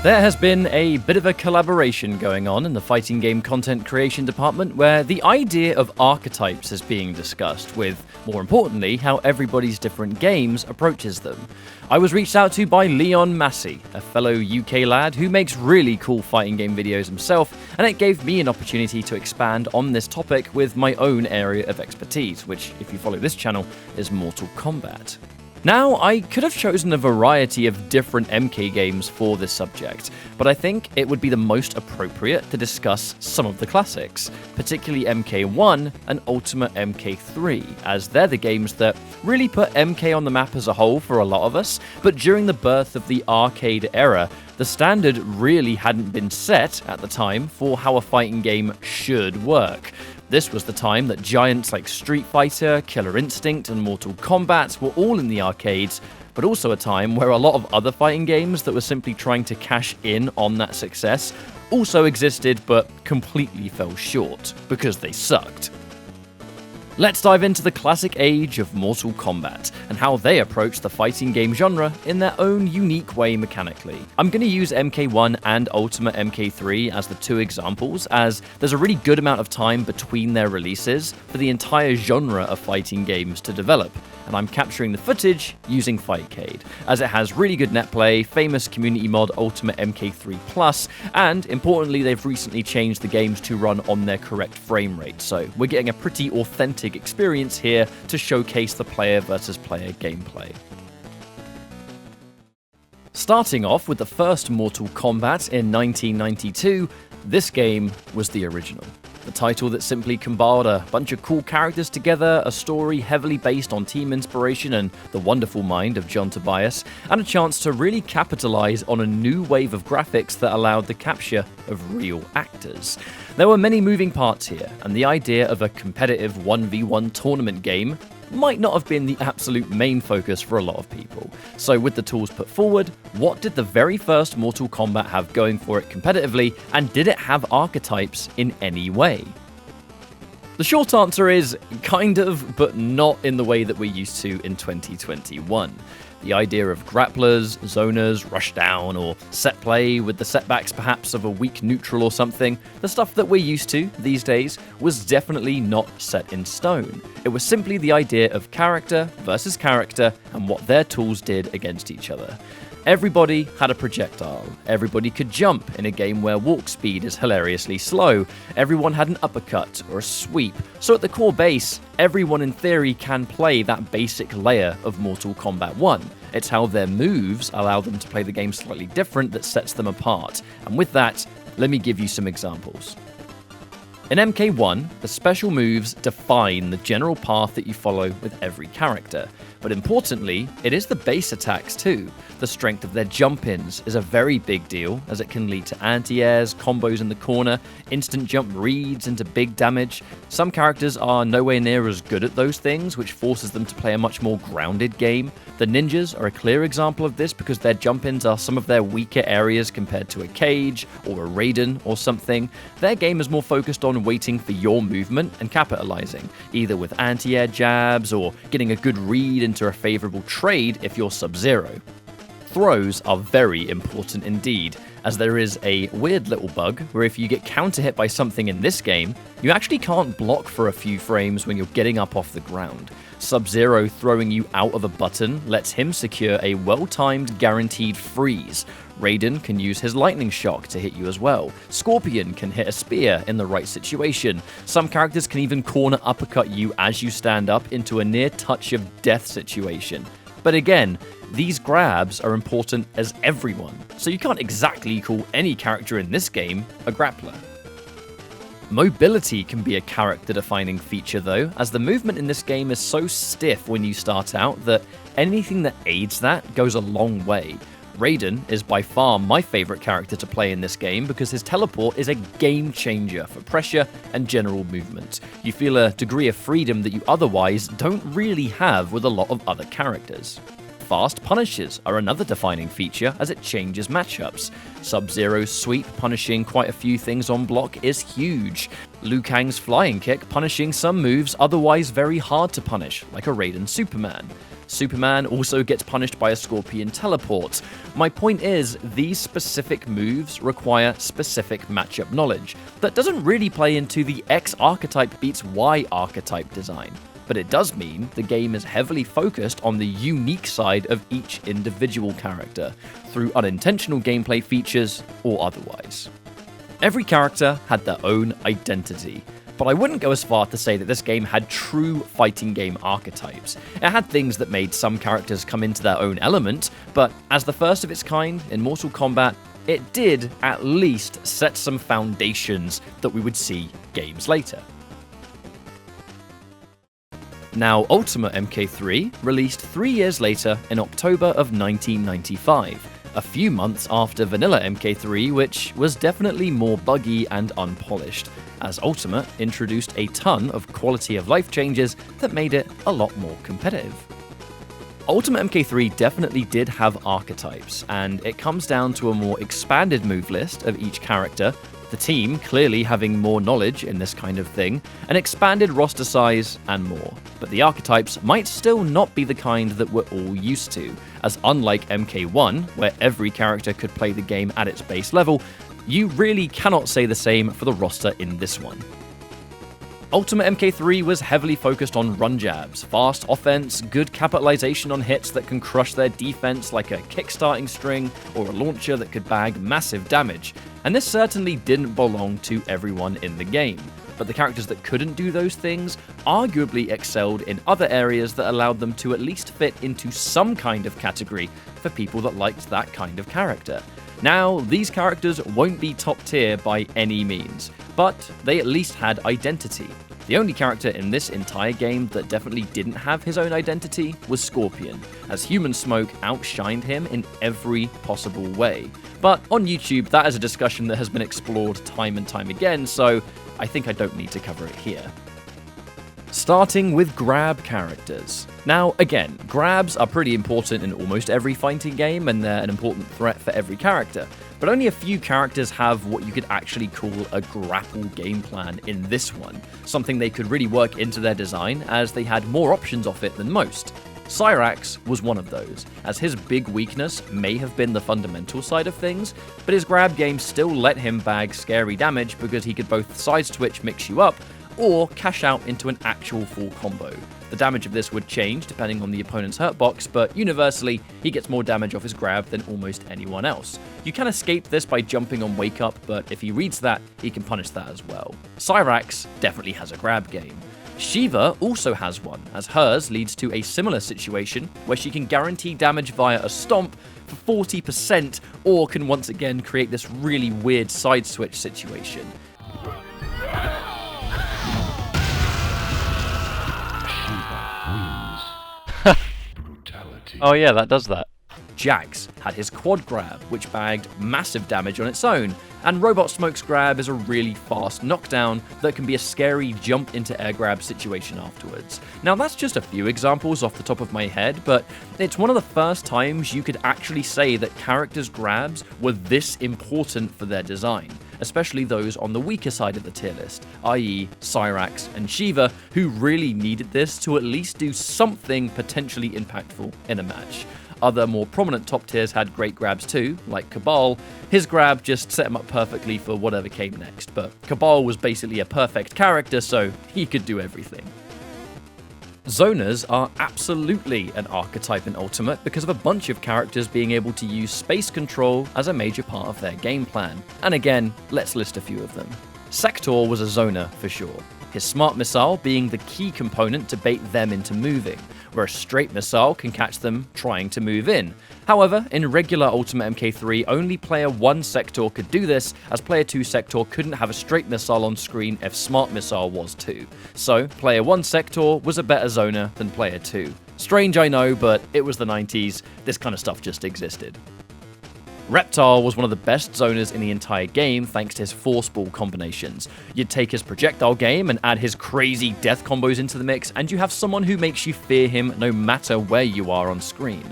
There has been a bit of a collaboration going on in the fighting game content creation department where the idea of archetypes is being discussed, with, more importantly, how everybody's different games approaches them. I was reached out to by Leon Massey, a fellow UK lad who makes really cool fighting game videos himself, and it gave me an opportunity to expand on this topic with my own area of expertise, which, if you follow this channel, is Mortal Kombat. Now, I could have chosen a variety of different MK games for this subject, but I think it would be the most appropriate to discuss some of the classics, particularly MK1 and Ultimate MK3, as they're the games that really put MK on the map as a whole for a lot of us, but during the birth of the arcade era, the standard really hadn't been set at the time for how a fighting game should work. This was the time that giants like Street Fighter, Killer Instinct, and Mortal Kombat were all in the arcades, but also a time where a lot of other fighting games that were simply trying to cash in on that success also existed but completely fell short, because they sucked. Let's dive into the classic age of Mortal Kombat, and how they approach the fighting game genre in their own unique way mechanically. I'm going to use MK1 and Ultimate MK3 as the two examples, as there's a really good amount of time between their releases for the entire genre of fighting games to develop, and I'm capturing the footage using Fightcade, as it has really good netplay, famous community mod Ultimate MK3+, and importantly they've recently changed the games to run on their correct frame rate, so we're getting a pretty authentic experience here to showcase the player versus player gameplay. Starting off with the first Mortal Kombat in 1992, this game was the original. The title that simply compiled a bunch of cool characters together, a story heavily based on team inspiration and the wonderful mind of John Tobias, and a chance to really capitalize on a new wave of graphics that allowed the capture of real actors. There were many moving parts here, and the idea of a competitive 1v1 tournament game might not have been the absolute main focus for a lot of people. So with the tools put forward, what did the very first Mortal Kombat have going for it competitively, and did it have archetypes in any way? The short answer is kind of, but not in the way that we're used to in 2021. The idea of grapplers, zoners, rushdown, or set play with the setbacks perhaps of a weak neutral or something, the stuff that we're used to these days, was definitely not set in stone. It was simply the idea of character versus character and what their tools did against each other. Everybody had a projectile, everybody could jump in a game where walk speed is hilariously slow, everyone had an uppercut or a sweep, so at the core base, everyone in theory can play that basic layer of Mortal Kombat 1. It's how their moves allow them to play the game slightly different that sets them apart, and with that, let me give you some examples. In MK1, the special moves define the general path that you follow with every character, but importantly, it is the base attacks too. The strength of their jump-ins is a very big deal, as it can lead to anti-airs, combos in the corner, instant jump reads into big damage. Some characters are nowhere near as good at those things, which forces them to play a much more grounded game. The ninjas are a clear example of this because their jump-ins are some of their weaker areas compared to a Cage or a Raiden or something. Their game is more focused on waiting for your movement and capitalizing, either with anti-air jabs or getting a good read into a favorable trade if you're Sub-Zero. Throws are very important indeed, as there is a weird little bug where if you get counter hit by something in this game, you actually can't block for a few frames when you're getting up off the ground. Sub-Zero throwing you out of a button lets him secure a well-timed guaranteed freeze. Raiden can use his lightning shock to hit you as well. Scorpion can hit a spear in the right situation. Some characters can even corner uppercut you as you stand up into a near touch of death situation. But again, these grabs are important as everyone, so you can't exactly call any character in this game a grappler. Mobility can be a character-defining feature though, as the movement in this game is so stiff when you start out that anything that aids that goes a long way. Raiden is by far my favourite character to play in this game because his teleport is a game changer for pressure and general movement. You feel a degree of freedom that you otherwise don't really have with a lot of other characters. Fast punishes are another defining feature as it changes matchups. Sub-Zero's sweep punishing quite a few things on block is huge. Liu Kang's flying kick punishing some moves otherwise very hard to punish, like a Raiden Superman. Superman also gets punished by a Scorpion teleport. My point is, these specific moves require specific matchup knowledge that doesn't really play into the X archetype beats Y archetype design. But it does mean the game is heavily focused on the unique side of each individual character, through unintentional gameplay features or otherwise. Every character had their own identity, but I wouldn't go as far to say that this game had true fighting game archetypes. It had things that made some characters come into their own element, but as the first of its kind in Mortal Kombat, it did at least set some foundations that we would see games later. Now, Ultimate MK3 released 3 years later in October of 1995, a few months after Vanilla MK3, which was definitely more buggy and unpolished, as Ultimate introduced a ton of quality of life changes that made it a lot more competitive. Ultimate MK3 definitely did have archetypes, and it comes down to a more expanded move list of each character, the team clearly having more knowledge in this kind of thing, an expanded roster size, and more. But the archetypes might still not be the kind that we're all used to, as unlike MK1, where every character could play the game at its base level, you really cannot say the same for the roster in this one. Ultimate MK3 was heavily focused on run jabs, fast offense, good capitalization on hits that can crush their defense like a kickstarting string or a launcher that could bag massive damage, and this certainly didn't belong to everyone in the game. But the characters that couldn't do those things arguably excelled in other areas that allowed them to at least fit into some kind of category for people that liked that kind of character. Now, these characters won't be top tier by any means, but they at least had identity. The only character in this entire game that definitely didn't have his own identity was Scorpion, as Human Smoke outshined him in every possible way. But on YouTube, that is a discussion that has been explored time and time again, so I think I don't need to cover it here. Starting with grab characters. Now, again, grabs are pretty important in almost every fighting game, and they're an important threat for every character. But only a few characters have what you could actually call a grapple game plan in this one, something they could really work into their design as they had more options off it than most. Cyrax was one of those, as his big weakness may have been the fundamental side of things, but his grab game still let him bag scary damage because he could both side switch mix you up, or cash out into an actual full combo. The damage of this would change depending on the opponent's hurtbox, but universally, he gets more damage off his grab than almost anyone else. You can escape this by jumping on wake up, but if he reads that, he can punish that as well. Cyrax definitely has a grab game. Shiva also has one, as hers leads to a similar situation where she can guarantee damage via a stomp for 40%, or can once again create this really weird side switch situation. Oh yeah, that does that. Jax had his quad grab, which bagged massive damage on its own, and Robot Smoke's grab is a really fast knockdown that can be a scary jump into air grab situation afterwards. Now that's just a few examples off the top of my head, but it's one of the first times you could actually say that characters' grabs were this important for their design, especially those on the weaker side of the tier list, i.e. Cyrax and Shiva, who really needed this to at least do something potentially impactful in a match. Other more prominent top tiers had great grabs too, like Cabal. His grab just set him up perfectly for whatever came next, but Cabal was basically a perfect character, so he could do everything. Zoners are absolutely an archetype in Ultimate because of a bunch of characters being able to use space control as a major part of their game plan. And again, let's list a few of them. Sector was a zoner for sure, his smart missile being the key component to bait them into moving, where a straight missile can catch them trying to move in. However, in regular Ultimate MK3, only player 1 Sector could do this, as player 2 Sector couldn't have a straight missile on screen if smart missile was too. So, player 1 Sector was a better zoner than player 2. Strange, I know, but it was the 90s, this kind of stuff just existed. Reptile was one of the best zoners in the entire game thanks to his force ball combinations. You'd take his projectile game and add his crazy death combos into the mix, and you have someone who makes you fear him no matter where you are on screen.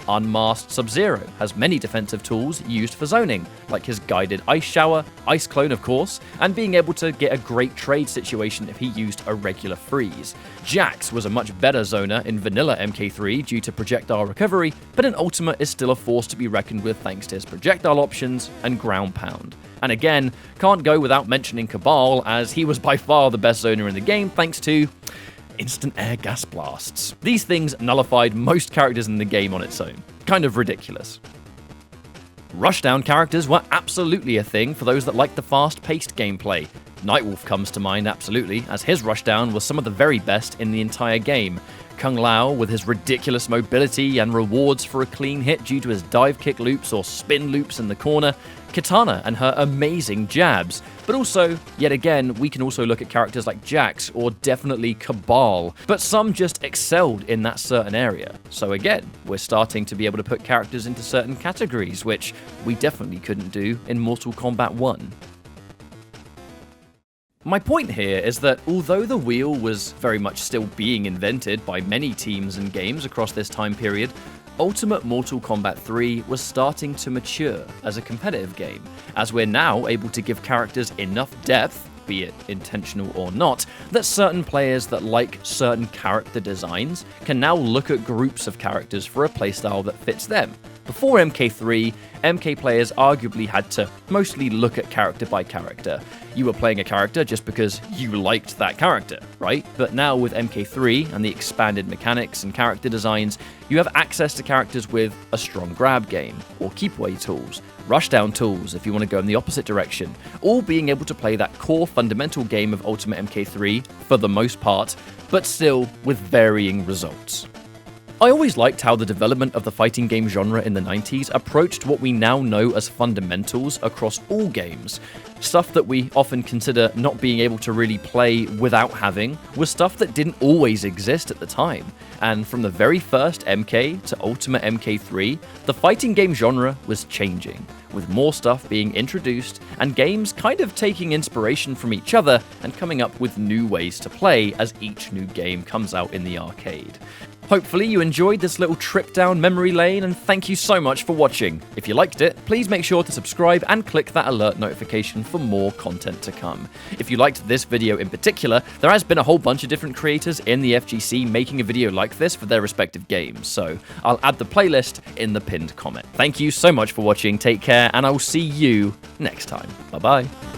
unmasked Sub-Zero has many defensive tools used for zoning, like his guided Ice Shower, Ice Clone of course, and being able to get a great trade situation if he used a regular freeze. Jax was a much better zoner in vanilla MK3 due to projectile recovery, but in Ultimate is still a force to be reckoned with thanks to his projectile options and ground pound. And again, can't go without mentioning Cabal, as he was by far the best zoner in the game thanks to instant air gas blasts. These things nullified most characters in the game on its own. Kind of ridiculous. Rushdown characters were absolutely a thing for those that like the fast-paced gameplay. Nightwolf comes to mind absolutely, as his rushdown was some of the very best in the entire game. Kung Lao with his ridiculous mobility and rewards for a clean hit due to his dive kick loops or spin loops in the corner, Kitana and her amazing jabs, but also, yet again, we can also look at characters like Jax or definitely Cabal, but some just excelled in that certain area. So again, we're starting to be able to put characters into certain categories, which we definitely couldn't do in Mortal Kombat 1. My point here is that although the wheel was very much still being invented by many teams and games across this time period, Ultimate Mortal Kombat 3 was starting to mature as a competitive game, as we're now able to give characters enough depth, be it intentional or not, that certain players that like certain character designs can now look at groups of characters for a playstyle that fits them. Before MK3, MK players arguably had to mostly look at character by character. You were playing a character just because you liked that character, right? But now with MK3 and the expanded mechanics and character designs, you have access to characters with a strong grab game, or keep away tools, rushdown tools if you want to go in the opposite direction, all being able to play that core fundamental game of Ultimate MK3 for the most part, but still with varying results. I always liked how the development of the fighting game genre in the 90s approached what we now know as fundamentals across all games. Stuff that we often consider not being able to really play without having was stuff that didn't always exist at the time. And from the very first MK to Ultimate MK3, the fighting game genre was changing, with more stuff being introduced and games kind of taking inspiration from each other and coming up with new ways to play as each new game comes out in the arcade. Hopefully you enjoyed this little trip down memory lane, and thank you so much for watching. If you liked it, please make sure to subscribe and click that alert notification for more content to come. If you liked this video in particular, there has been a whole bunch of different creators in the FGC making a video like this for their respective games, so I'll add the playlist in the pinned comment. Thank you so much for watching, take care, and I will see you next time. Bye bye.